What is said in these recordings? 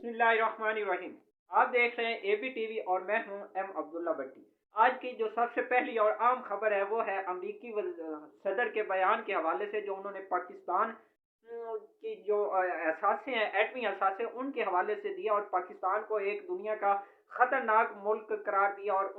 बिस्मिल्लाहिर्रहमानिर्रहीम। आप देख रहे हैं एबी टीवी और मैं हूं एम अब्दुल्ला भट्टी। आज की जो सबसे पहली और आम खबर है वो है अमरीकी सदर के बयान के हवाले से, जो उन्होंने पाकिस्तान की जो असासे हैं, एटमी असासे, उनके हवाले से दिया और पाकिस्तान को एक दुनिया का खतरनाक मुल्क करार दिया। और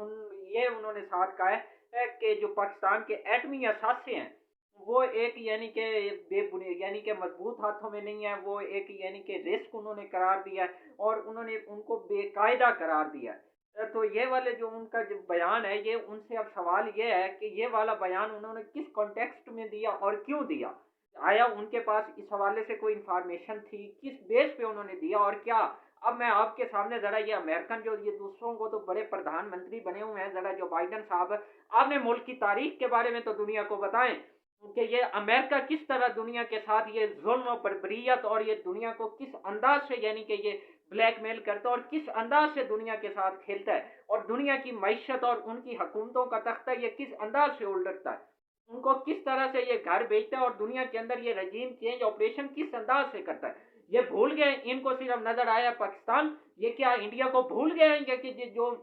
ये उन्होंने साथ कहा है कि जो पाकिस्तान के एटमी असासे हैं वो एक यानी कि बेबुनियाद यानी कि मजबूत हाथों में नहीं है, वो एक यानी कि रिस्क उन्होंने करार दिया है और उन्होंने उनको बेकायदा करार दिया है। तो ये वाले जो उनका जो बयान है, ये उनसे अब सवाल ये है कि ये वाला बयान उन्होंने किस कॉन्टेक्स्ट में दिया और क्यों दिया। आया उनके पास इस हवाले से कोई इंफॉर्मेशन थी, किस बेस पे उन्होंने दिया और क्या। अब मैं आपके सामने जरा ये अमेरिकन जो ये दूसरों को तो बड़े प्रधानमंत्री बने हुए हैं, जरा जो बाइडन साहब, आपने मुल्क की तारीख के बारे में तो दुनिया को बताएं कि ये अमेरिका किस तरह दुनिया के साथ ये जुल्म और बर्बरियत और ये दुनिया को किस अंदाज से यानी कि ये ब्लैकमेल करता है और किस अंदाज से दुनिया के साथ खेलता है, और दुनिया की मईशत और उनकी हुकूमतों का तख्ता ये किस अंदाज से उलटता है, उनको किस तरह से ये घर बेचता है और दुनिया के अंदर ये रजीम चेंज ऑपरेशन किस अंदाज से करता है। ये भूल गए, इनको सिर्फ नजर आया पाकिस्तान। ये क्या इंडिया को भूल गए हैं कि जो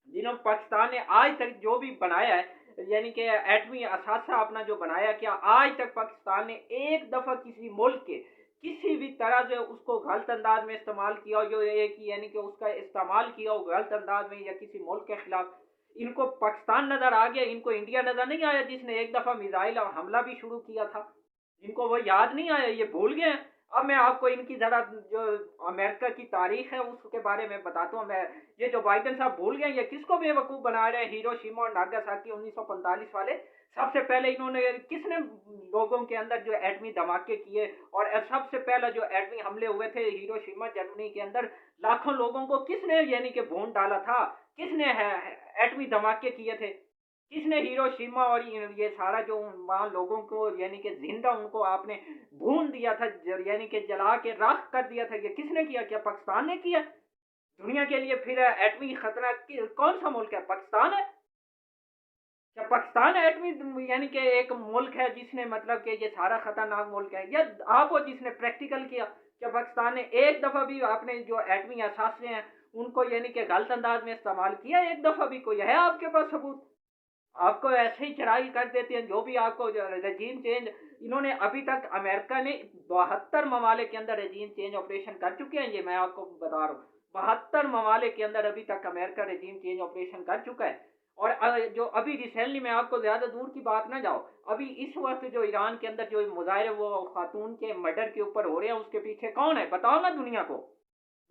जिन्होंने पाकिस्तान ने आज तक जो भी बनाया है यानी कि एटमी असासा अपना जो बनाया, क्या आज तक पाकिस्तान ने एक दफा किसी मुल्क के किसी भी तरह से उसको गलत अंदाज में इस्तेमाल किया हो, जो एक यानी कि उसका इस्तेमाल किया हो गलत अंदाज में या किसी मुल्क के खिलाफ। इनको पाकिस्तान नजर आ गया, इनको इंडिया नजर नहीं आया जिसने एक दफा मिसाइल हमला भी शुरू किया था। इनको वो याद नहीं आया, ये भूल गए। अब मैं आपको इनकी जरा जो अमेरिका की तारीख है उसके बारे में बताता हूँ। मैं ये जो बाइडेन साहब भूल गए, ये किसको बेवकूफ बना रहे हैं। हिरोशिमा और नागासाकी 1945 वाले, सबसे पहले इन्होंने किसने लोगों के अंदर जो एटमी धमाके किए, और सबसे पहला जो एटमी हमले हुए थे हिरोशिमा जर्मनी के अंदर, लाखों लोगों को किसने यानी कि भून डाला था, किसने एटमी धमाके किए थे, किसने हिरोशिमा और ये सारा जो वहां लोगों को यानी कि जिंदा उनको आपने भून दिया था, यानी कि जला के राख कर दिया था, ये किसने किया? क्या पाकिस्तान ने किया? दुनिया के लिए फिर एटमी खतरा कौन सा मुल्क है? पाकिस्तान है। क्या पाकिस्तान एटमी यानी कि एक मुल्क है जिसने मतलब कि ये सारा खतरनाक मुल्क है, या आप वो जिसने प्रैक्टिकल किया? क्या पाकिस्तान ने एक दफा भी आपने जो एटमी असासे हैं उनको यानी कि गलत अंदाज में इस्तेमाल किया? एक दफा भी कोई है आपके पास सबूत? आपको ऐसे ही चढ़ाई कर देते हैं जो भी आपको रजीम चेंज। इन्होंने अभी तक अमेरिका ने 72 ममालिक के अंदर रजीम चेंज ऑपरेशन कर चुके हैं, ये मैं आपको बता रहा हूँ। 72 ममालिक के अंदर अभी तक अमेरिका रजीम चेंज ऑपरेशन कर चुका है। और जो अभी रिसेंटली, मैं आपको ज्यादा दूर की बात ना जाओ, अभी इस वक्त जो ईरान के अंदर जो मुजाहरे वो खातून के मर्डर के ऊपर हो रहे हैं, उसके पीछे कौन है? बताओ ना दुनिया को,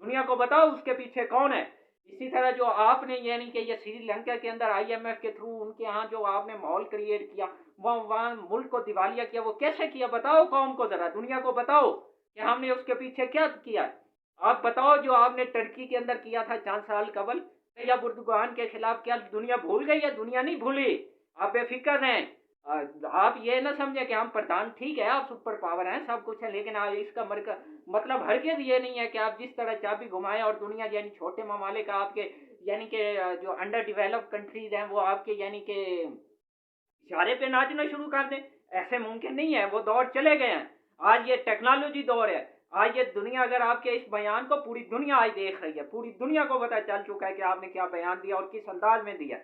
दुनिया को बताओ उसके पीछे कौन है। इसी तरह जो आपने यानी कि ये श्रीलंका के अंदर आईएमएफ के थ्रू उनके यहाँ जो आपने माहौल क्रिएट किया, वहां मुल्क को दिवालिया किया, वो कैसे किया? बताओ कौम को, जरा दुनिया को बताओ कि हमने उसके पीछे क्या किया है। आप बताओ जो आपने टर्की के अंदर किया था चंद साल कबल या बुर्दुगान के खिलाफ, क्या दुनिया भूल गई है? दुनिया नहीं भूली, आप बेफिक्र रहें। आप ये ना समझे कि हम प्रधान, ठीक है आप सुपर पावर हैं, सब कुछ है, लेकिन इसका मतलब हरगिज ये नहीं है कि आप जिस तरह चाबी घुमाएं और दुनिया यानी छोटे ममालिक आपके यानी कि जो अंडर डेवलप कंट्रीज हैं वो आपके यानी कि इशारे पे नाचना शुरू कर दें। ऐसे मुमकिन नहीं है, वो दौर चले गए हैं। आज ये टेक्नोलॉजी दौर है। आज ये दुनिया, अगर आपके इस बयान को पूरी दुनिया आज देख रही है, पूरी दुनिया को पता चल चुका है कि आपने क्या बयान दिया और किस अंदाज में दिया।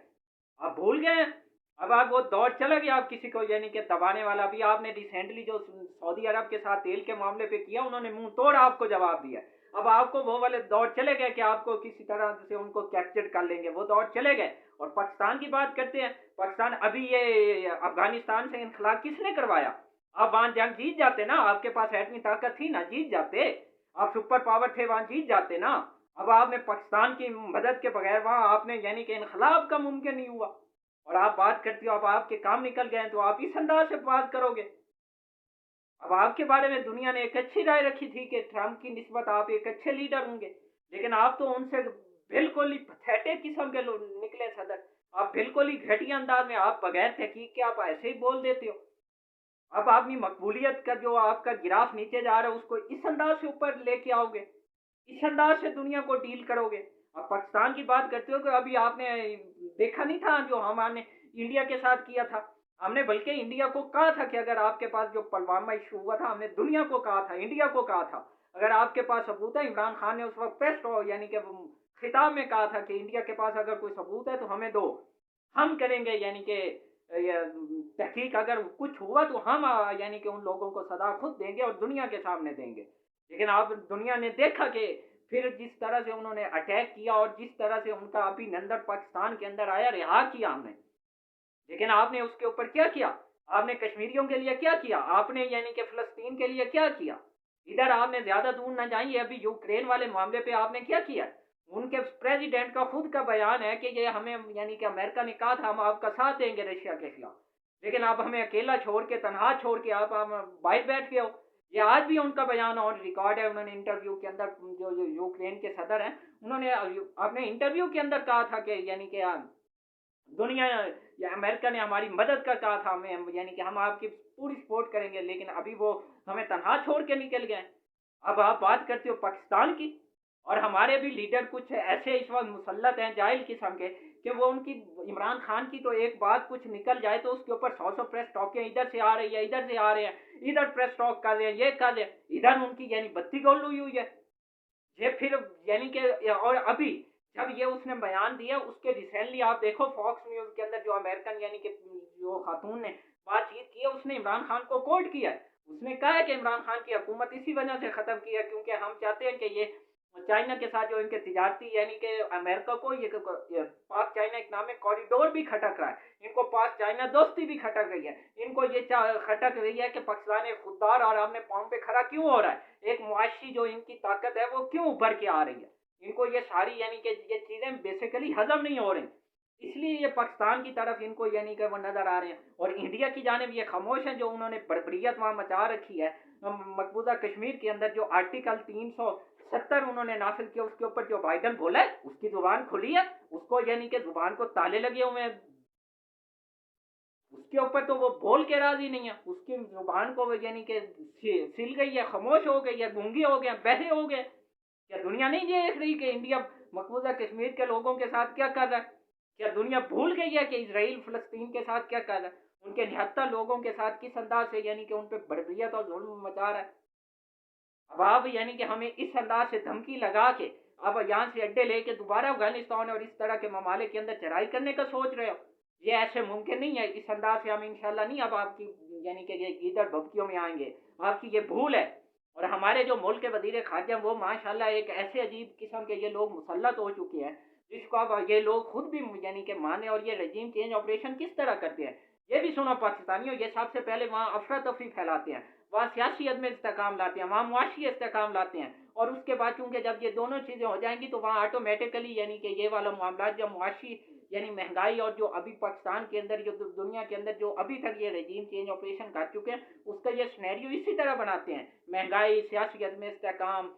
आप भूल गए हैं। अब आप वो दौर चला गया, आप किसी को यानी कि दबाने वाला। अभी आपने रिसेंटली जो सऊदी अरब के साथ तेल के मामले पे किया, उन्होंने मुंह तोड़ आपको जवाब दिया। अब आपको वो वाले दौर चले गए कि आपको किसी तरह से उनको कैप्चर कर लेंगे, वो दौर चले गए। और पाकिस्तान की बात करते हैं, पाकिस्तान अभी ये अफगानिस्तान से इनखला किसने करवाया? आप वहां जंग जीत जाते ना, आपके पास एटमी ताकत थी ना, जीत जाते। आप सुपर पावर थे, वहां जीत जाते ना। अब आपने पाकिस्तान की मदद के बगैर वहां आपने यानी कि इनखलाब का मुमकिन नहीं हुआ। और आप बात करती हो, अब आपके काम निकल गए तो आप इस अंदाज से बात करोगे। अब आपके बारे में दुनिया ने एक अच्छी राय रखी थी कि ट्रंप की निस्बत आप एक अच्छे लीडर होंगे, लेकिन आप तो उनसे बिल्कुल ही पैथेटिक किस्म के लोग निकले सदर। आप बिल्कुल ही घटिया अंदाज में, आप बगैर तहकीक के आप ऐसे ही बोल देते हो। अब अपनी मकबूलियत का जो आपका गिराफ नीचे जा रहा है उसको इस अंदाज से ऊपर लेके आओगे, इस अंदाज से दुनिया को डील करोगे। अब पाकिस्तान की बात करते हो कि अभी आपने देखा नहीं था जो हमारे इंडिया के साथ किया था? हमने बल्कि इंडिया को कहा था कि अगर आपके पास जो पुलवामा इशू हुआ था, हमने दुनिया को कहा था, इंडिया को कहा था, अगर आपके पास सबूत है, इमरान खान ने उस वक्त प्रेस यानी कि खिताब में कहा था कि इंडिया के पास अगर कोई सबूत है तो हमें दो, हम करेंगे यानी कि तहकीक, अगर कुछ हुआ तो हम यानी कि उन लोगों को सजा खुद देंगे और दुनिया के सामने देंगे। लेकिन अब दुनिया ने देखा कि फिर जिस तरह से उन्होंने अटैक किया और जिस तरह से उनका अभिनंदन पाकिस्तान के अंदर आया, रिहा किया हमने, लेकिन आपने उसके ऊपर क्या किया? आपने कश्मीरियों के लिए क्या किया? आपने यानी कि फ़लस्तीन के लिए क्या किया? इधर आपने ज़्यादा दूर ना जाइए, अभी यूक्रेन वाले मामले पे आपने क्या किया? उनके प्रेसिडेंट का खुद का बयान है कि ये हमें यानी कि अमेरिका ने कहा था हम आपका साथ देंगे रशिया के खिलाफ, लेकिन आप हमें अकेला छोड़ के, तनहा छोड़ के आप बाहर बैठ गए हो। ये आज भी उनका बयान ऑन रिकॉर्ड है, उन्होंने इंटरव्यू के अंदर, जो यूक्रेन के सदर हैं, उन्होंने अपने इंटरव्यू के अंदर कहा था कि यानी कि दुनिया या अमेरिका ने हमारी मदद का कहा था हमें, यानी कि हम आपकी पूरी सपोर्ट करेंगे, लेकिन अभी वो हमें तनहा छोड़ के निकल गए। अब आप बात करते हो पाकिस्तान की, और हमारे भी लीडर कुछ ऐसे इस वक्त मुसल्लत हैं जाहिल किस्म के कि वो उनकी, इमरान खान की तो एक बात कुछ निकल जाए तो उसके ऊपर 100 प्रेस टॉकें इधर से आ रही है, इधर से आ रहे हैं, इधर प्रेस टॉक कर रहे हैं, ये कर रहे हैं, इधर उनकी यानी बत्ती गोल हुई है। ये फिर यानी कि, और अभी जब ये उसने बयान दिया, उसके रिसेंटली आप देखो फॉक्स न्यूज के अंदर जो अमेरिकन यानी कि जो खातून ने बातचीत की है, उसने इमरान खान को कोट किया है। उसने कहा है कि इमरान खान की हुकूमत इसी वजह से खत्म की है क्योंकि हम चाहते हैं कि ये चाइना के साथ जो इनके तिजारती यानी कि अमेरिका को ये पाक चाइना इकनॉमिक कॉरिडोर भी खटक रहा है, इनको पाक चाइना दोस्ती भी खटक रही है, इनको ये खटक रही है कि पाकिस्तान एक खुददार और अपने पाँव पे खड़ा क्यों हो रहा है, एक मुआशी जो इनकी ताकत है वो क्यों उभर के आ रही है, इनको ये सारी यानी कि ये चीज़ें बेसिकली हजम नहीं हो रही, इसलिए ये पाकिस्तान की तरफ इनको यानी कि वो नजर आ रहे हैं, और इंडिया की जानिब ये खामोश हैं जो उन्होंने बर्बरियत वहाँ मचा रखी है। मकबूजा कश्मीर के अंदर जो आर्टिकल 370 उन्होंने नाफिज किया, उसके ऊपर जो बाइडन बोला है उसकी जुबान खुली है, उसको यानी कि जुबान को ताले लगे हुए हैं, उसके ऊपर तो वो बोल के राजी नहीं है, उसकी जुबान को यानी कि सिल गई है, खामोश हो गई है, गूंगी हो गए, बहरे हो गए। क्या दुनिया नहीं देख रही कि इंडिया मकबूजा कश्मीर के लोगों के साथ क्या कर रहा है? क्या दुनिया भूल गई है कि इसराइल फलस्तीन के साथ क्या कर रहा है, उनके 79 लोगों के साथ किस अंदाज से यानी कि उन पर बर्बरियत और जुल्म मचा रहा है? अब आप यानी कि हमें इस अंदाज से धमकी लगा के अब यहाँ से अड्डे लेके दोबारा अफगानिस्तान और इस तरह के ममालिक के अंदर चढ़ाई करने का सोच रहे हो, ये ऐसे मुमकिन नहीं है। इस अंदाज से हम इंशाल्लाह नहीं अब आपकी यानी कि ये इधर भबकियों में आएंगे, आपकी ये भूल है। और हमारे जो मुल्क के वजीर खारजा वो माशाल्लाह एक ऐसे अजीब किस्म के ये लोग मुसल्लत हो चुके हैं जिसको अब ये लोग खुद भी यानी कि माने, और ये रजीम चेंज ऑपरेशन किस तरह करते हैं ये भी सुनो पाकिस्तानियों, ये सबसे पहले वहाँ अफरा तफरी फैलाते हैं, वहाँ सियासी अदम इस्तेकाम लाते हैं, वहाँ मुआशी इस्तेकाम लाते हैं, और उसके बाद चूंकि जब ये दोनों चीज़ें हो जाएंगी तो वहाँ ऑटोमेटिकली यानी कि ये वाला मामला जब मुआशी यानी महंगाई और जो अभी पाकिस्तान के अंदर जो दुनिया के अंदर जो अभी तक ये रजीम चेंज ऑपरेशन कर चुके हैं उसका ये स्नैरियो इसी तरह बनाते हैं, महंगाई, सियासी अदम इस्तेकाम,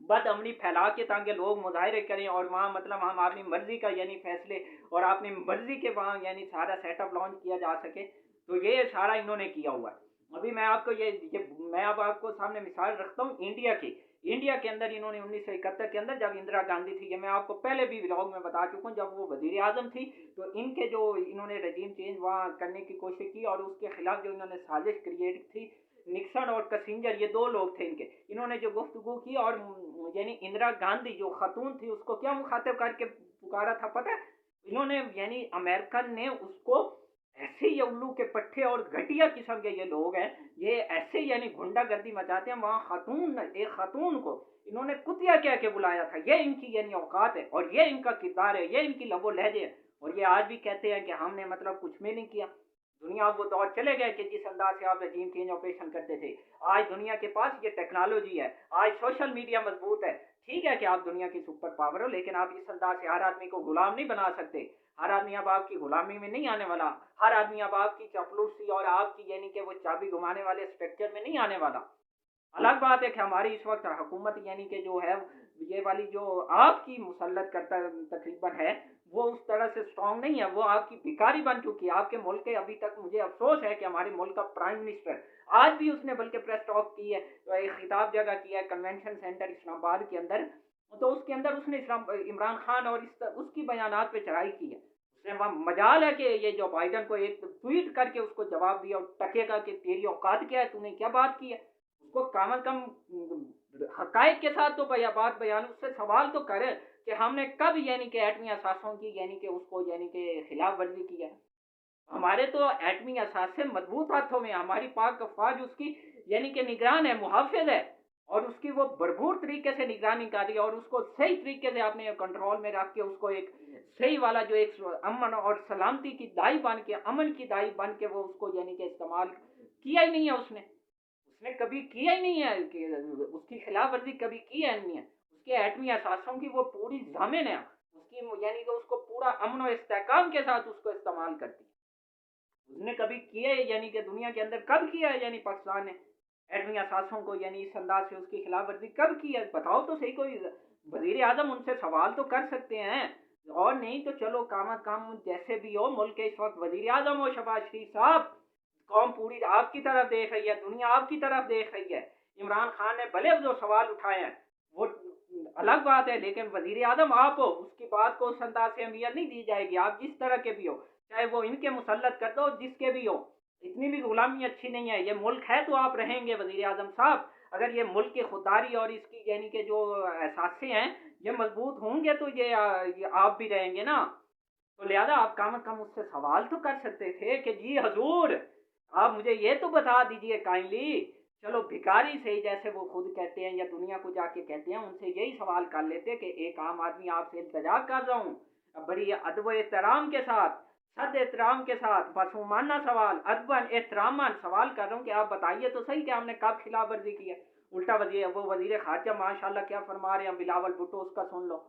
बदअमनी फैला के ताकि लोग मुजाहरे करें और वहाँ मतलब हम अपनी मर्जी का यानी फैसले और अपनी मर्जी के वहाँ यानी सारा सेटअप लॉन्च किया जा सके, तो ये सारा इन्होंने किया हुआ है। अभी मैं आपको ये मैं अब आपको सामने मिसाल रखता हूँ इंडिया की। इंडिया के अंदर इन्होंने 1971 के अंदर जब इंदिरा गांधी थी, ये मैं आपको पहले भी व्लॉग में बता चुका हूँ, जब वो वजीर आजम थी तो इनके जो इन्होंने रजीम चेंज वहाँ करने की कोशिश की और उसके खिलाफ जो इन्होंने साजिश क्रिएट थी, निक्सन और कसिंजर ये दो लोग थे इनके, इन्होंने जो गुफ्तगू की और यानी इंदिरा गांधी जो खातून थी उसको क्या मुखातिब करके पुकारा था पता है? इन्होंने यानी अमेरिकन ने उसको ऐसे ये उल्लू के पट्टे और घटिया किस्म के ये लोग हैं, ये ऐसे यानी गुंडागर्दी मचाते हैं, वहाँ खातून एक खातून को इन्होंने कुतिया कह के बुलाया था, ये इनकी यानी औकात है और ये इनका किरदार है, ये इनकी लबो लहजे है, और ये आज भी कहते हैं कि हमने मतलब कुछ भी नहीं किया। दुनिया वो दौर चले गए कि जिस अंदाज से आप रजीम चेंज ऑपरेशन करते थे, आज दुनिया के पास ये टेक्नोलॉजी है, आज सोशल मीडिया मजबूत है, ठीक है कि आप दुनिया की सुपर पावर हो, लेकिन आप इस अंदाज से हर आदमी को गुलाम नहीं बना सकते, हर आदमी अब आपकी गुलामी में नहीं आने वाला, हर आदमी अब आपकी चापलूसी और आपकी यानी कि वो चाबी घुमाने वाले स्ट्रक्चर में नहीं आने वाला। अलग बात है कि हमारी इस वक्त हुकूमत यानी कि जो है ये वाली जो आपकी मुसल्लत करता तकरीबन है वो उस तरह से स्ट्रांग नहीं है, वो आपकी भिखारी बन चुकी है आपके मुल्क के। अभी तक मुझे अफसोस है कि हमारे मुल्क का प्राइम मिनिस्टर आज भी उसने बल्कि प्रेस टॉक की है, तो एक खिताब जगह किया है कन्वेंशन सेंटर इस्लामाबाद के अंदर, तो उसके अंदर उसने इमरान खान और उसकी बयानात पे चढ़ाई की है। उसने वहाँ मजाल है कि ये जो बाइडन को एक ट्वीट करके उसको जवाब दिया और टकेगा कि तेरी औकात क्या है, तूने क्या बात की है, उसको कम अज कम हकायक के साथ तो भैया बात बयान, उससे सवाल तो करे कि हमने कब यानी कि एटमी असासों की यानी कि उसको यानी कि खिलाफ वर्जी की है। हमारे तो एटमी असासे मजबूत हाथों में, हमारी पाक अफवाज उसकी यानी कि निगरान है, मुहाफिज है, और उसकी वो भरपूर तरीके से निगरानी कर रही है, और उसको सही तरीके से आपने कंट्रोल में रख के उसको एक सही वाला जो एक अमन और सलामती की दाई बन के, अमन की दाई बन के वो उसको यानी कि इस्तेमाल किया ही नहीं है उसने। उसने कभी किया ही नहीं है कि उसकी खिलाफ वर्जी कभी की है नहीं है। उसके एटमी असासों की वो पूरी जामिन है उसकी, यानी कि उसको पूरा अमन और इस्तेकाम के साथ उसको इस्तेमाल करती है। उसने कभी किया है यानी कि दुनिया के अंदर कब किया है, यानी पाकिस्तान ने एटमी असासों को यानी इस अंदाज से उसकी खिलाफ वर्जी कब की है? बताओ तो सही कोई। वजीर आजम उनसे सवाल तो कर सकते हैं, और नहीं तो चलो काम काम जैसे भी हो, मुल्क के इस वक्त वजीर आजम हो शहबाज शरीफ साहब, कौम पूरी आपकी तरफ देख रही है, दुनिया आपकी तरफ देख रही है। इमरान खान ने भले जो सवाल उठाए हैं वो अलग बात है, लेकिन वजीर आजम आप हो, उसकी बात को उस अंदाज से अहमियत नहीं दी जाएगी। आप जिस तरह के भी हो, चाहे वो इनके मुसल्लत कर दो, जिसके भी हो, इतनी भी गुलामी अच्छी नहीं है। ये मुल्क है तो आप रहेंगे वजीर आजम साहब। अगर ये मुल्क की खुददारी और इसकी यानी कि जो एहसासे हैं ये मजबूत होंगे तो ये आप भी रहेंगे ना। तो लिहाजा आप कम उससे सवाल तो कर सकते थे कि जी हजूर, आप मुझे ये तो बता दीजिए काइंडली। चलो भिखारी से जैसे वो खुद कहते हैं या दुनिया को जाके कहते हैं, उनसे यही सवाल कर लेते कि एक आम आदमी आपसे इल्तजा कर रहा हूँ, बड़ी अदब एहतराम के साथ, सद एहतराम के साथ, मासूमाना सवाल, अदबन एहतरामन सवाल कर रहा हूँ कि आप बताइए तो सही कि हमने कब खिलाफ वर्जी की है। उल्टा वजीर खारजा माशाल्लाह क्या फरमा रहे हैं, बिलावल भुट्टो, उसका सुन लो।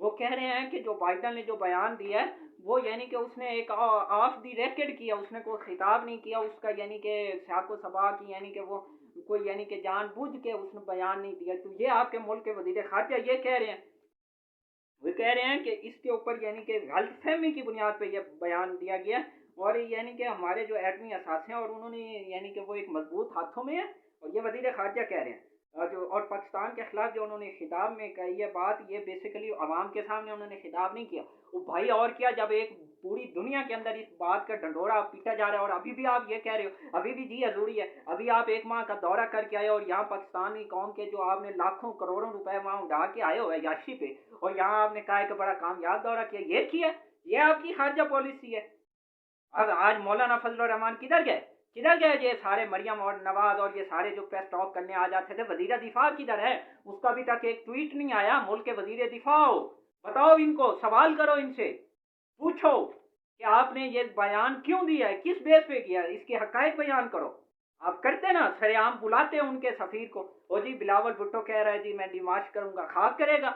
वो कह रहे हैं कि जो बाइडन ने जो बयान दिया है वो यानी कि उसने एक ऑफ दी रेकर्ड किया, उसने कोई खिताब नहीं किया उसका, यानी कि साको सबा की, यानी कि वो कोई यानी कि जानबूझ के उसने बयान नहीं दिया। तो ये आपके मुल्क के वजीर खारजा ये कह रहे हैं, वो कह रहे हैं कि इसके ऊपर यानी कि गलत फहमी की बुनियाद पर यह बयान दिया गया, और यानी कि हमारे जो एटमी असासे हैं और उन्होंने यानी कि वो एक मजबूत हाथों में है। और ये वजीर खारजा कह रहे हैं, और पाकिस्तान के खिलाफ जो उन्होंने खिताब में कही है बात, ये बेसिकली अवाम के सामने उन्होंने खिताब नहीं किया। वो भाई और क्या, जब एक पूरी दुनिया के अंदर इस बात का ढंढोरा पीटा जा रहा है और अभी भी आप ये कह रहे हो, अभी भी जी हजूरी है। अभी आप एक माह का दौरा करके आए और यहाँ पाकिस्तानी कौम के जो आपने लाखों करोड़ों रुपए वहां उड़ा के आए हो याशी पे, और यहाँ आपने कहा है कि बड़ा कामयाब दौरा किया, ये किया, ये आपकी खारजा पॉलिसी है। अब आज मौलाना फजल रहमान किधर गए, किधर गए ये सारे मरियम और नवाज और ये सारे जो प्रेस टॉक करने आ जाते थे? वजीर दिफा किधर है? उसका अभी तक एक ट्वीट नहीं आया। मुल्क के वजीर दिफा हो, बताओ इनको, सवाल करो इनसे, पूछो कि आपने ये बयान क्यों दिया है, किस बेस पे किया है, इसके हकायक बयान करो। आप करते ना, सरेआम बुलाते हैं उनके सफीर को, ओ जी बिलावल भुट्टो कह रहा है जी मैं डिमार्च करूंगा, खाक करेगा,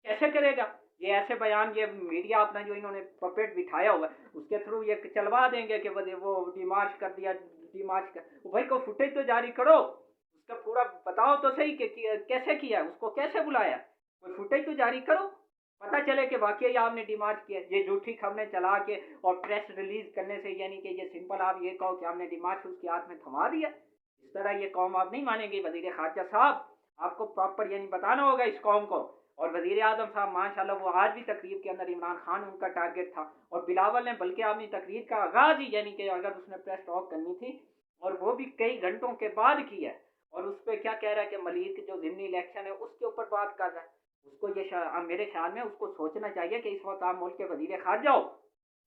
कैसे करेगा? ये ऐसे बयान, ये मीडिया अपना जो इन्होंने पपेट बिठाया हुआ है उसके थ्रू ये चलवा देंगे कि वो डिमार्च कर दिया, डिमार्च कर, भाई को फुटेज तो जारी करो, उसका पूरा बताओ तो सही कि कैसे किया, उसको कैसे बुलाया, कोई फुटेज तो जारी करो, पता चले कि वाकई आपने डिमार्च किया। ये झूठी खबरें चला के और प्रेस रिलीज करने से यानी कि ये सिंपल आप ये कहो कि आपने डिमार्च उसके हाथ में थमा दिया, इस तरह ये कौम आप नहीं मानेगी। वजीर खारजा साहब, आपको प्रॉपर यानी बताना होगा इस कौम को। और वजीर आजम साहब माशाल्लाह वो आज भी तकरीर के अंदर इमरान खान उनका टारगेट था, और बिलावल ने बल्कि अपनी तकरीर का आगाज ही यानी कि अगर उसने प्रेस टॉक करनी थी और वो भी कई घंटों के बाद की है, और उस पर क्या कह रहा है कि मलिक जो जिमनी इलेक्शन है उसके ऊपर बात कर रहा है। उसको ये मेरे ख्याल में उसको सोचना चाहिए कि इस वक्त आप मुल्क के वजीर खारजा हो,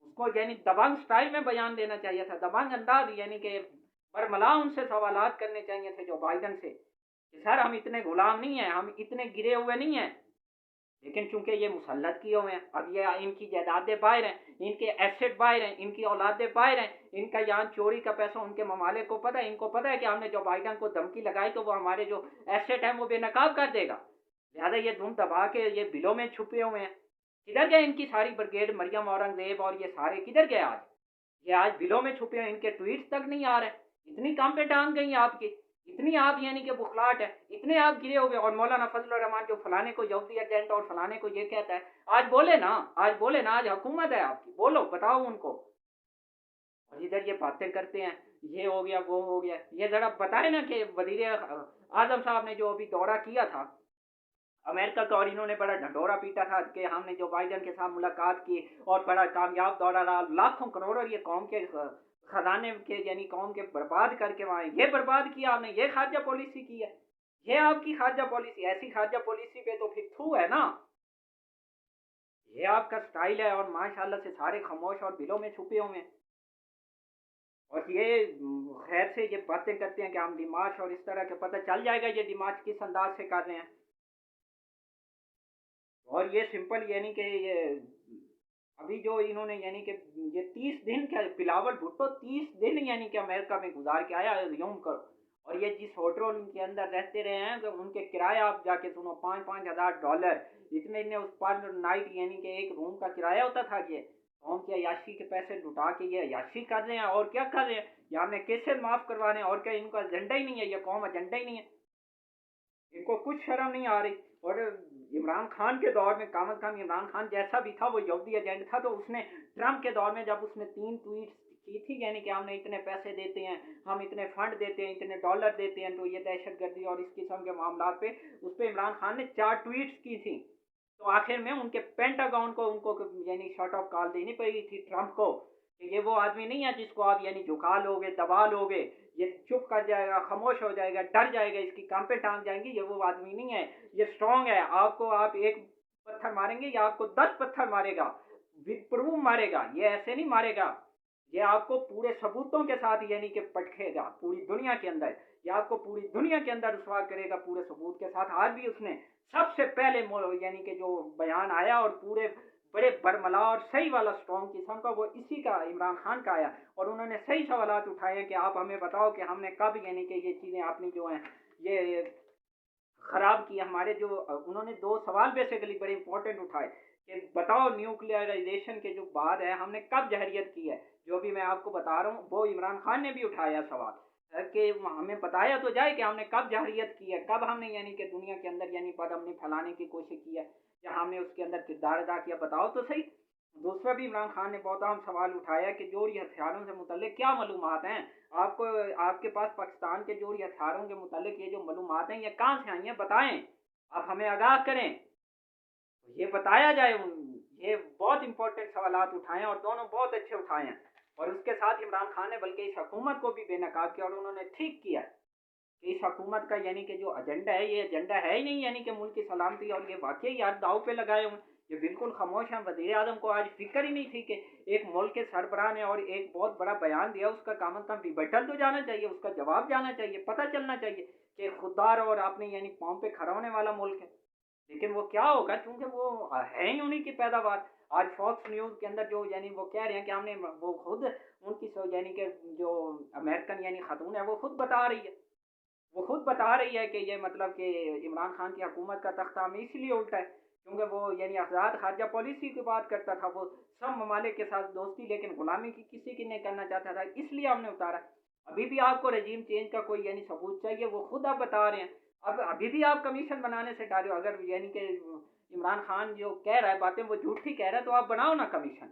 उसको यानी दबंग स्टाइल में बयान देना चाहिए था, दबंग अंदाज, यानी कि बरमला उनसे सवालात करने चाहिए थे जो बाइडन से कि सर हम इतने गुलाम नहीं हैं, हम इतने गिरे हुए नहीं हैं, लेकिन चूंकि ये मुसल्लत किए हुए हैं, अब ये इनकी जायदादें बाहर हैं, इनके एसेट बाहर हैं, इनकी औलादें बाहर हैं, इनका यहाँ चोरी का पैसा उनके ममालिक को पता है, इनको पता है कि हमने जो बाइडन को धमकी लगाई तो वो हमारे जो एसेट हैं वो बेनकाब कर देगा, लिहाजा ये धूम दबा के ये बिलों में छुपे हुए हैं। किधर गए इनकी सारी ब्रिगेड, मरियम औरंगजेब और ये सारे किधर गए आज? ये आज बिलों में छुपे हैं, इनके ट्वीट तक नहीं आ रहे। इतनी काम पे टांग गई आपकी, इतनी आप यानी कि बुखलाट है, इतने आप गिरे हुए। और मौलाना फजल रहमान जो फलाने को यहूदी एजेंट और फलाने को ये कहता है, आज बोले ना, आज बोले ना, आज हुकूमत है आपकी, बोलो बताओ उनको। और इधर ये बातें करते हैं, ये हो गया वो हो गया। ये जरा बताए ना कि वजीर आजम साहब ने जो अभी दौरा किया था अमेरिका का, और इन्होंने बड़ा ढंढोरा पीटा था कि हमने जो बाइडन के साथ मुलाकात की और बड़ा कामयाब दौरा रहा, लाखों करोड़ों ये कौम के खजाने के यानी कौम के बर्बाद करके वहां ये बर्बाद किया आपने, ये खारजा पॉलिसी की है। ये आपकी खारजा पॉलिसी, ऐसी खारजा पॉलिसी पे तो फिर थू है ना। ये आपका स्टाइल है और माशाल्लाह से सारे खामोश और बिलों में छुपे हुए हैं। और ये खैर से ये बातें करते हैं कि हम डिमार्च और इस तरह के, पता चल जाएगा ये डिमार्च किस अंदाज से कर रहे हैं। और ये सिंपल यानी कि ये अभी जो इन्होंने यानी कि ये 30 दिन क्या, बिलावल भुट्टो 30 दिन यानी कि अमेरिका में गुजार के आया, यूं करो। और ये जिस होटल के अंदर रहते रहे हैं तो उनके किराया आप जाके सुनो, 5-5 हज़ार डॉलर इतने इतने उस पर नाइट यानी कि एक रूम का किराया होता था। ये कौन की अयाशी के पैसे लुटा के ये अयाशी कर रहे हैं और क्या कर रहे हैं, या हमें कैसे माफ करवा रहे हैं, और क्या इनका एजेंडा ही नहीं है, ये कौम एजेंडा ही नहीं है, इनको कुछ शर्म नहीं आ रही। और इमरान खान के दौर में कम अज कम इमरान खान जैसा भी था वो यहूदी एजेंट था, तो उसने ट्रंप के दौर में जब उसने 3 ट्वीट की थी यानी कि हमने इतने पैसे देते हैं, हम इतने फंड देते हैं, इतने डॉलर देते हैं तो ये दहशतगर्दी और इस किस्म के मामला पे, उस पर इमरान खान ने 4 ट्वीट्स की थी। तो आखिर में उनके पेंटागन को उनको यानी शॉर्ट ऑफ कॉल देनी पड़ी थी ट्रंप को कि ये वो आदमी नहीं है जिसको आप यानी झुका लोगे, दबा लोगे, ये चुप कर जाएगा, खामोश हो जाएगा, डर जाएगा, इसकी कांपे टांग जाएंगी, ये वो आदमी नहीं है, ये स्ट्रांग है। आपको आप एक पत्थर मारेंगे या आपको 10 पत्थर मारेगा, विद प्रूफ मारेगा, ये ऐसे नहीं मारेगा, ये आपको पूरे सबूतों के साथ यानी कि पटखेगा पूरी दुनिया के अंदर, ये आपको पूरी दुनिया के अंदर रुसवा करेगा पूरे सबूत के साथ। आज भी उसने सबसे पहले यानी कि जो बयान आया और पूरे बड़े बरमला और सही वाला स्ट्रॉन्ग किस्म का, वो इसी का इमरान खान का आया। और उन्होंने सही सवाल उठाए कि आप हमें बताओ कि हमने कब यानी कि ये चीज़ें आपने जो हैं ये खराब की हमारे जो, उन्होंने 2 सवाल बेसिकली बड़े इंपॉर्टेंट उठाए कि बताओ न्यूक्लियराइजेशन के जो बाद है हमने कब जहरियत की है। जो भी मैं आपको बता रहा हूँ वो इमरान खान ने भी उठाया सवाल कि हमें बताया तो जाए कि हमने कब जहरियत की है, कब हमने यानी कि दुनिया के अंदर यानी पद हमने फैलाने की कोशिश की है या हमने उसके अंदर किरदार अदा किया, बताओ तो सही। दूसरा भी इमरान खान ने बहुत अहम सवाल उठाया कि जोड़ी हथियारों से मुतल्लिक क्या मालूमात हैं आपको, आपके पास पाकिस्तान के जोड़ी हथियारों के मुतल्लिक ये जो मालूमात हैं ये कहाँ से आई हैं, बताएं, आप हमें आगाह करें, तो ये बताया जाए। ये बहुत इंपॉर्टेंट सवाल उठाए और दोनों बहुत अच्छे उठाए हैं। और उसके साथ इमरान खान ने बल्कि इस हुकूमत को भी बेनकाब किया और उन्होंने ठीक किया कि इस हुकूमत का यानी कि जो एजेंडा है ये एजेंडा है ही नहीं यानी कि मुल्क की सलामती, और ये वाकई यार दाव पे लगाए हुए, ये बिल्कुल खामोश हैं। वजीर आजम को आज फिक्र ही नहीं थी कि एक मुल्क के सरबराह ने और एक बहुत बड़ा बयान दिया, उसका कम अज कम रिबटल तो जाना चाहिए, उसका जवाब जाना चाहिए, पता चलना चाहिए कि खुददार और आपने यानी पाँव पे खड़ा होने वाला मुल्क है। लेकिन वो क्या होगा, क्योंकि वो है ही उन्हीं की पैदावार। आज फॉक्स न्यूज़ के अंदर जो यानी वो कह रहे हैं कि हमने, वो खुद उनकी यानी कि जो अमेरिकन यानी खातून है वो खुद बता रही है, वो खुद बता रही है कि ये मतलब कि इमरान खान की हुकूमत का तख्ता हमें इसलिए उल्टा है क्योंकि वो यानी आज़ाद खारजा पॉलिसी की बात करता था, वो सब ममालिक के साथ दोस्ती लेकिन गुलामी की किसी की नहीं करना चाहता था, इसलिए हमने उतारा। अभी भी आपको रजीम चेंज का कोई यानी सबूत चाहिए, वो खुद आप बता रहे हैं। अब अभी भी आप कमीशन बनाने से डाले हो, अगर यानी कि इमरान खान जो कह रहा है बातें वो झूठी कह रहा है तो आप बनाओ ना कमीशन,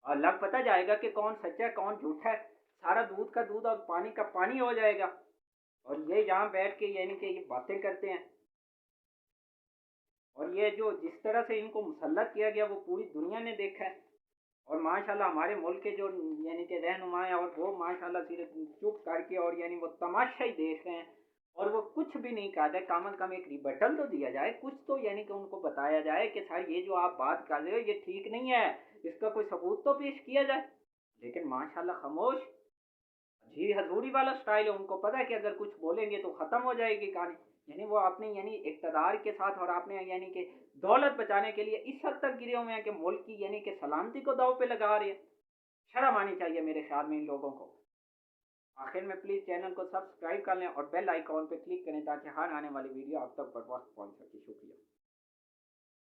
और लग पता जाएगा कि कौन सच्चा है कौन झूठा है, सारा दूध का दूध और पानी का पानी हो जाएगा। और ये यहाँ बैठ के यानी कि ये बातें करते हैं, और ये जो जिस तरह से इनको मुसल्लत किया गया वो पूरी दुनिया ने देखा है। और माशाल्लाह हमारे मुल्क के जो यानी कि रहनुमा है और वो माशाल्लाह सिर्फ चुप करके और यानी वो तमाशा ही देख रहे हैं, और वो कुछ भी नहीं कर रहे। कम अज कम एक रिबटल तो दिया जाए, कुछ तो यानी कि उनको बताया जाए कि सर ये जो आप बात कर रहे हो ये ठीक नहीं है, इसका कोई सबूत तो पेश किया जाए। लेकिन माशाल्लाह खामोश, जी हजूरी वाला स्टाइल है, उनको पता है कि अगर कुछ बोलेंगे तो खत्म हो जाएगी कहानी। यानी वो अपने यानी इक़्तिदार के साथ और आपने यानी कि दौलत बचाने के लिए इस हद तक गिरे हुए हैं कि मुल्क की यानी कि सलामती को दाव पे लगा रहे हैं। शर्म आनी चाहिए मेरे ख्याल में इन लोगों को। आखिर में प्लीज़ चैनल को सब्सक्राइब कर लें और बेल आइकॉन पे क्लिक करें ताकि हर आने वाली वीडियो आप तक बर वक्त पहुँच सके। शुक्रिया।